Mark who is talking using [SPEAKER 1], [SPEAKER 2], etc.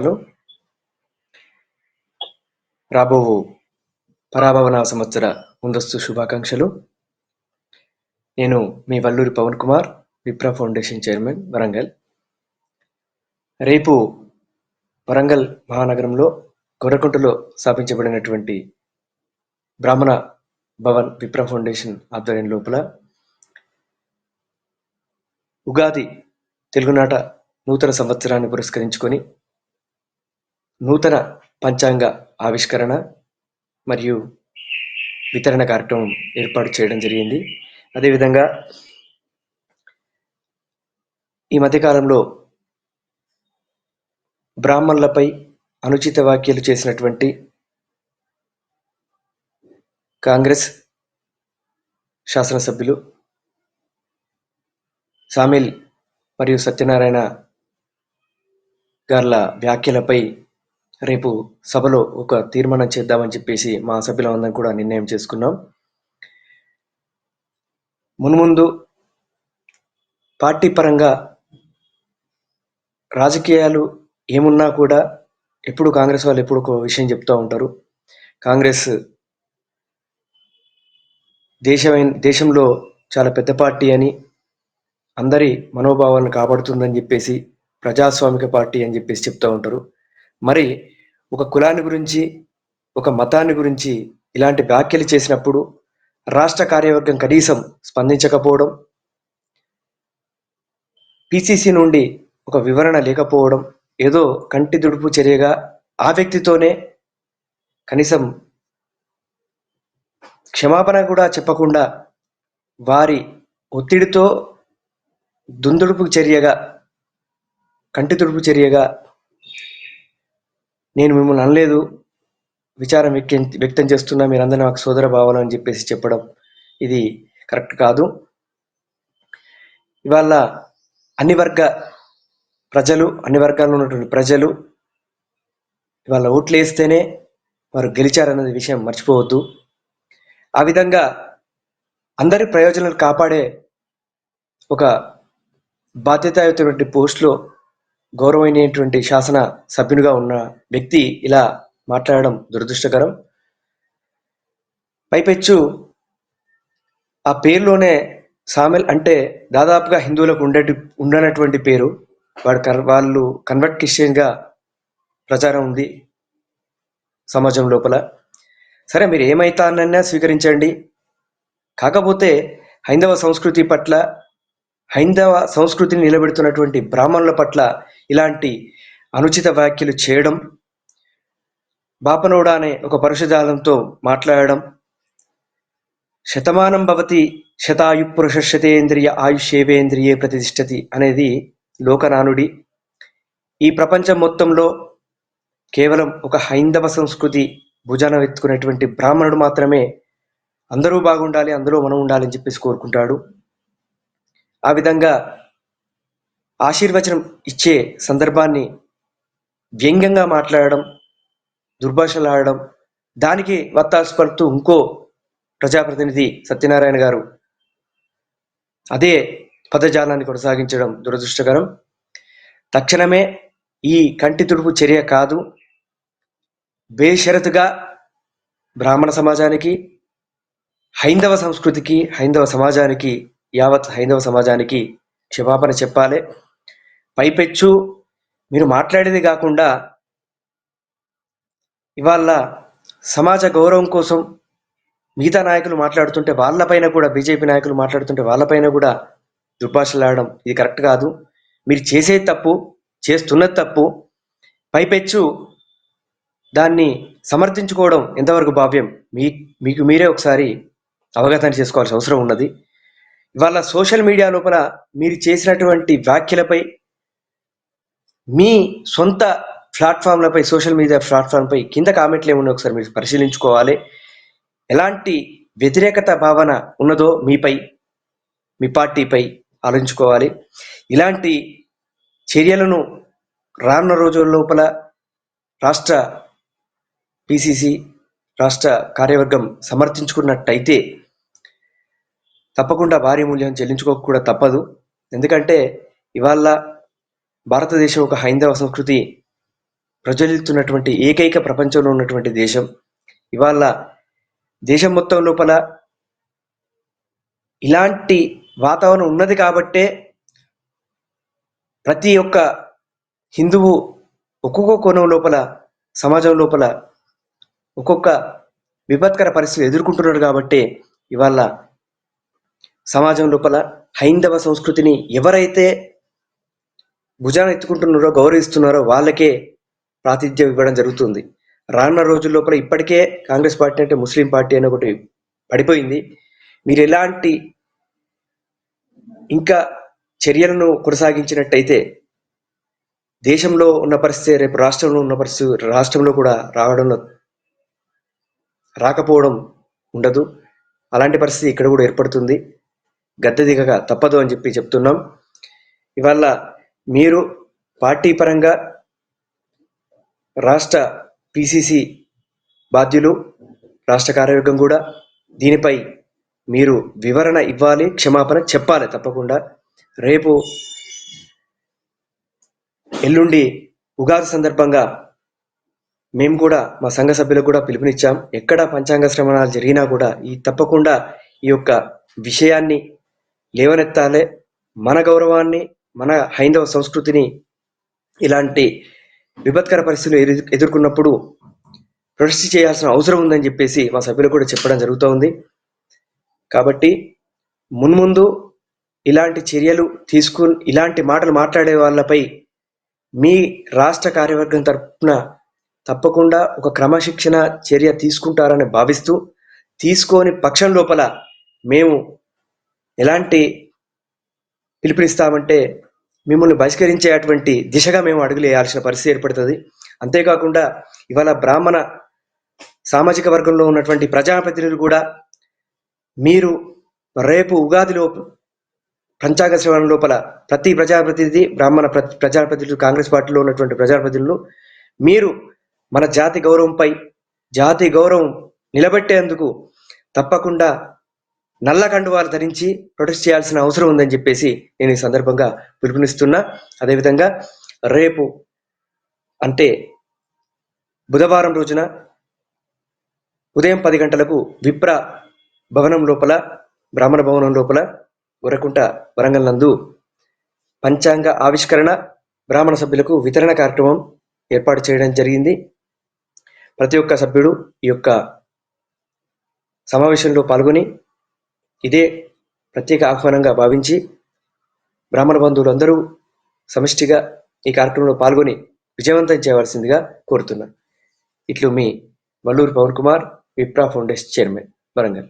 [SPEAKER 1] నమస్కారాలు. రాబో పరాభవన సంవత్సర ముందస్తు శుభాకాంక్షలు. నేను మీ వల్లూరి పవన్ కుమార్, విప్రా ఫౌండేషన్ చైర్మన్, వరంగల్. రేపు వరంగల్ మహానగరంలో గొర్రకుంటలో స్థాపించబడినటువంటి బ్రాహ్మణ భవన్ విప్రా ఫౌండేషన్ ఆధ్వర్యం లోపల ఉగాది తెలుగునాట నూతన సంవత్సరాన్ని పురస్కరించుకొని నూతన పంచాంగ ఆవిష్కరణ మరియు వితరణ కార్యక్రమం ఏర్పాటు చేయడం జరిగింది. అదేవిధంగా ఈ మధ్యకాలంలో బ్రాహ్మణులపై అనుచిత వ్యాఖ్యలు చేసినటువంటి కాంగ్రెస్ శాసనసభ్యులు సామిల్ మరియు సత్యనారాయణ గార్ల వ్యాఖ్యలపై రేపు సభలో ఒక తీర్మానం చేద్దామని చెప్పేసి మా సభ్యులందరం కూడా నిర్ణయం చేసుకున్నాం. మున్ముందు పార్టీ పరంగా రాజకీయాలు ఏమున్నా కూడా ఎప్పుడు కాంగ్రెస్ వాళ్ళు ఎప్పుడు ఒక విషయం చెప్తూ ఉంటారు. కాంగ్రెస్ దేశంలో చాలా పెద్ద పార్టీ అని, అందరి మనోభావాలను కాపాడుతుందని చెప్పేసి, ప్రజాస్వామిక పార్టీ అని చెప్పేసి చెప్తూ ఉంటారు. మరి ఒక కులాన్ని గురించి, ఒక మతాన్ని గురించి ఇలాంటి వ్యాఖ్యలు చేసినప్పుడు రాష్ట్ర కార్యవర్గం కనీసం స్పందించకపోవడం, పిసిసి నుండి ఒక వివరణ లేకపోవడం, ఏదో కంటి తుడుపు చర్యగా ఆ వ్యక్తితోనే కనీసం క్షమాపణ కూడా చెప్పకుండా వారి ఒత్తిడితో కంటి తుడుపు చర్యగా నేను మిమ్మల్ని అనలేదు, విచారం వ్యక్తం చేస్తున్నా, మీరందరూ నాకు సోదర భావాలు అని చెప్పేసి చెప్పడం ఇది కరెక్ట్ కాదు. ఇవాళ అన్ని వర్గాల్లో ఉన్నటువంటి ప్రజలు ఇవాళ ఓట్లు వేస్తేనే వారు గెలిచారన్నది విషయం మర్చిపోవద్దు. ఆ విధంగా అందరి ప్రయోజనాలు కాపాడే ఒక బాధ్యతాయుతమైనటువంటి పోస్టులో గౌరవనీయటువంటి శాసన సభ్యునిగా ఉన్న వ్యక్తి ఇలా మాట్లాడడం దురదృష్టకరం. పైపెచ్చు ఆ పేరులోనే సామెల్ అంటే దాదాపుగా హిందువులకు ఉండనటువంటి పేరు. వాళ్ళు కన్వర్ట్ క్రిస్టియన్గా ప్రచారం ఉంది సమాజం లోపల. సరే, మీరు ఏమైతానన్నా స్వీకరించండి. కాకపోతే హైందవ సంస్కృతిని నిలబెడుతున్నటువంటి బ్రాహ్మణుల పట్ల ఇలాంటి అనుచిత వ్యాఖ్యలు చేయడం, బాపనోడా అనే ఒక పరుషజాలంతో మాట్లాడడం, శతమానం భవతి శతాయు పురుష శతేంద్రియ ఆయుష్యేవేంద్రియే ప్రతిష్టతి అనేది లోకనానుడి. ఈ ప్రపంచం మొత్తంలో కేవలం ఒక హైందవ సంస్కృతి భుజాన ఎత్తుకునేటువంటి బ్రాహ్మణుడు మాత్రమే అందరూ బాగుండాలి, అందులో మనం ఉండాలని చెప్పేసి కోరుకుంటాడు. ఆ విధంగా ఆశీర్వచనం ఇచ్చే సందర్భాన్ని వ్యంగ్యంగా మాట్లాడడం, దుర్భాషలాడడం, దానికి వత్తాసు పలుకుతూ ఇంకో ప్రజాప్రతినిధి సత్యనారాయణ గారు అదే పదజాలాన్ని కొనసాగించడం దురదృష్టకరం. తక్షణమే ఈ కంటి తుడుపు చర్య కాదు, బేషరతుగా బ్రాహ్మణ సమాజానికి, హైందవ సంస్కృతికి, యావత్ హైందవ సమాజానికి క్షమాపణ చెప్పాలి. పైపెచ్చు మీరు మాట్లాడేది కాకుండా ఇవాళ సమాజ గౌరవం కోసం మిగతా నాయకులు మాట్లాడుతుంటే వాళ్ళపైన కూడా, బీజేపీ నాయకులు మాట్లాడుతుంటే వాళ్ళపైన కూడా దుర్భాషలాడడం ఇది కరెక్ట్ కాదు. మీరు చేసేది తప్పు, చేస్తున్నది తప్పు. పైపెచ్చు దాన్ని సమర్థించుకోవడం ఎంతవరకు భావ్యం మీకు మీరే ఒకసారి అవగతం చేసుకోవాల్సిన అవసరం ఉన్నది. ఇవాళ సోషల్ మీడియా లోపల మీరు చేసినటువంటి వ్యాఖ్యలపై మీ సొంత సోషల్ మీడియా ప్లాట్ఫామ్పై కింద కామెంట్లు ఏమున్నాయో ఒకసారి మీరు పరిశీలించుకోవాలి. ఎలాంటి వ్యతిరేకత భావన ఉన్నదో మీపై, మీ పార్టీపై ఆలోచించుకోవాలి. ఇలాంటి చర్యలను రానున్న రోజుల లోపల రాష్ట్ర పిసిసి, రాష్ట్ర కార్యవర్గం సమర్థించుకున్నట్టయితే తప్పకుండా భారీ మూల్యం చెల్లించుకోక కూడా తప్పదు. ఎందుకంటే ఇవాళ భారతదేశం ఒక హైందవ సంస్కృతి ప్రజ్వలిస్తున్నటువంటి ఏకైక ప్రపంచంలో ఉన్నటువంటి దేశం. ఇవాళ దేశం మొత్తం లోపల ఇలాంటి వాతావరణం ఉన్నది కాబట్టే ప్రతి ఒక్క హిందువు ఒక్కొక్క కోణం లోపల సమాజం లోపల ఒక్కొక్క విపత్కర పరిస్థితులు ఎదుర్కొంటున్నాడు కాబట్టే ఇవాళ సమాజం లోపల హైందవ సంస్కృతిని ఎవరైతే భుజాన ఎత్తుకుంటున్నారో గౌరవిస్తున్నారో వాళ్ళకే ప్రాతినిధ్యం ఇవ్వడం జరుగుతుంది. రానున్న రోజుల లోపల ఇప్పటికే కాంగ్రెస్ పార్టీ అంటే ముస్లిం పార్టీ అని ఒకటి పడిపోయింది. మీరు ఎలాంటి ఇంకా చర్యలను కొనసాగించినట్టయితే దేశంలో ఉన్న పరిస్థితి రేపు రాష్ట్రంలో ఉన్న పరిస్థితి రాష్ట్రంలో కూడా రాకపోవడం ఉండదు. అలాంటి పరిస్థితి ఇక్కడ కూడా ఏర్పడుతుంది. గద్దె దిగక తప్పదు అని చెప్పి చెప్తున్నాం. ఇవాళ మీరు పార్టీ పరంగా రాష్ట్ర పిసిసి బాధ్యులు, రాష్ట్ర కార్యవర్గం కూడా దీనిపై మీరు వివరణ ఇవ్వాలి, క్షమాపణ చెప్పాలి తప్పకుండా. రేపు ఎల్లుండి ఉగాది సందర్భంగా మేము కూడా మా సంఘ సభ్యులకు కూడా పిలుపునిచ్చాం. ఎక్కడ పంచాంగ శ్రవణాలు జరిగినా కూడా తప్పకుండా ఈ యొక్క విషయాన్ని లేవనెత్తాలి. మన గౌరవాన్ని, మన హైందవ సంస్కృతిని ఇలాంటి విపత్కర పరిస్థితులు ఎదుర్కొన్నప్పుడు ప్రొటెస్ట్ చేయాల్సిన అవసరం ఉందని చెప్పేసి మా సభ్యులు కూడా చెప్పడం జరుగుతూ ఉంది. కాబట్టి మున్ముందు ఇలాంటి చర్యలు ఇలాంటి మాటలు మాట్లాడే వాళ్ళపై మీ రాష్ట్ర కార్యవర్గం తరఫున తప్పకుండా ఒక క్రమశిక్షణ చర్య తీసుకుంటారని భావిస్తూ, తీసుకోని పక్షం లోపల మేము ఎలాంటి పిలుపునిస్తామంటే మిమ్మల్ని బహిష్కరించేటువంటి దిశగా మేము అడుగులు వేయాల్సిన పరిస్థితి ఏర్పడుతుంది. అంతేకాకుండా ఇవాళ బ్రాహ్మణ సామాజిక వర్గంలో ఉన్నటువంటి ప్రజాప్రతినిధులు కూడా మీరు రేపు ఉగాదిలో పంచాంగ శ్రవణ లోపల ప్రతి ప్రజాప్రతినిధి, బ్రాహ్మణ ప్రజాప్రతినిధులు, కాంగ్రెస్ పార్టీలో ఉన్నటువంటి ప్రజాప్రతినిధులు మీరు మన జాతి గౌరవం నిలబెట్టేందుకు తప్పకుండా నల్ల కండువాలు ధరించి ప్రొటెస్ట్ చేయాల్సిన అవసరం ఉందని చెప్పేసి నేను ఈ సందర్భంగా పిలుపునిస్తున్నా. అదేవిధంగా రేపు అంటే బుధవారం రోజున ఉదయం 10 గంటలకు విప్ర భవనం లోపల, బ్రాహ్మణ భవనం లోపల గొర్రెకుంట వరంగల్ నందు పంచాంగ ఆవిష్కరణ, బ్రాహ్మణ సభ్యులకు వితరణ కార్యక్రమం ఏర్పాటు చేయడం జరిగింది. ప్రతి ఒక్క సభ్యుడు ఈ యొక్క సమావేశంలో పాల్గొని ఇదే ప్రత్యేక ఆహ్వానంగా భావించి బ్రాహ్మణ బంధువులందరూ సమిష్టిగా ఈ కార్యక్రమంలో పాల్గొని విజయవంతం చేయవలసిందిగా కోరుతున్నాను. ఇట్లు మీ వల్లూరు పవన్ కుమార్, విప్రా ఫౌండేషన్ చైర్మన్, వరంగల్.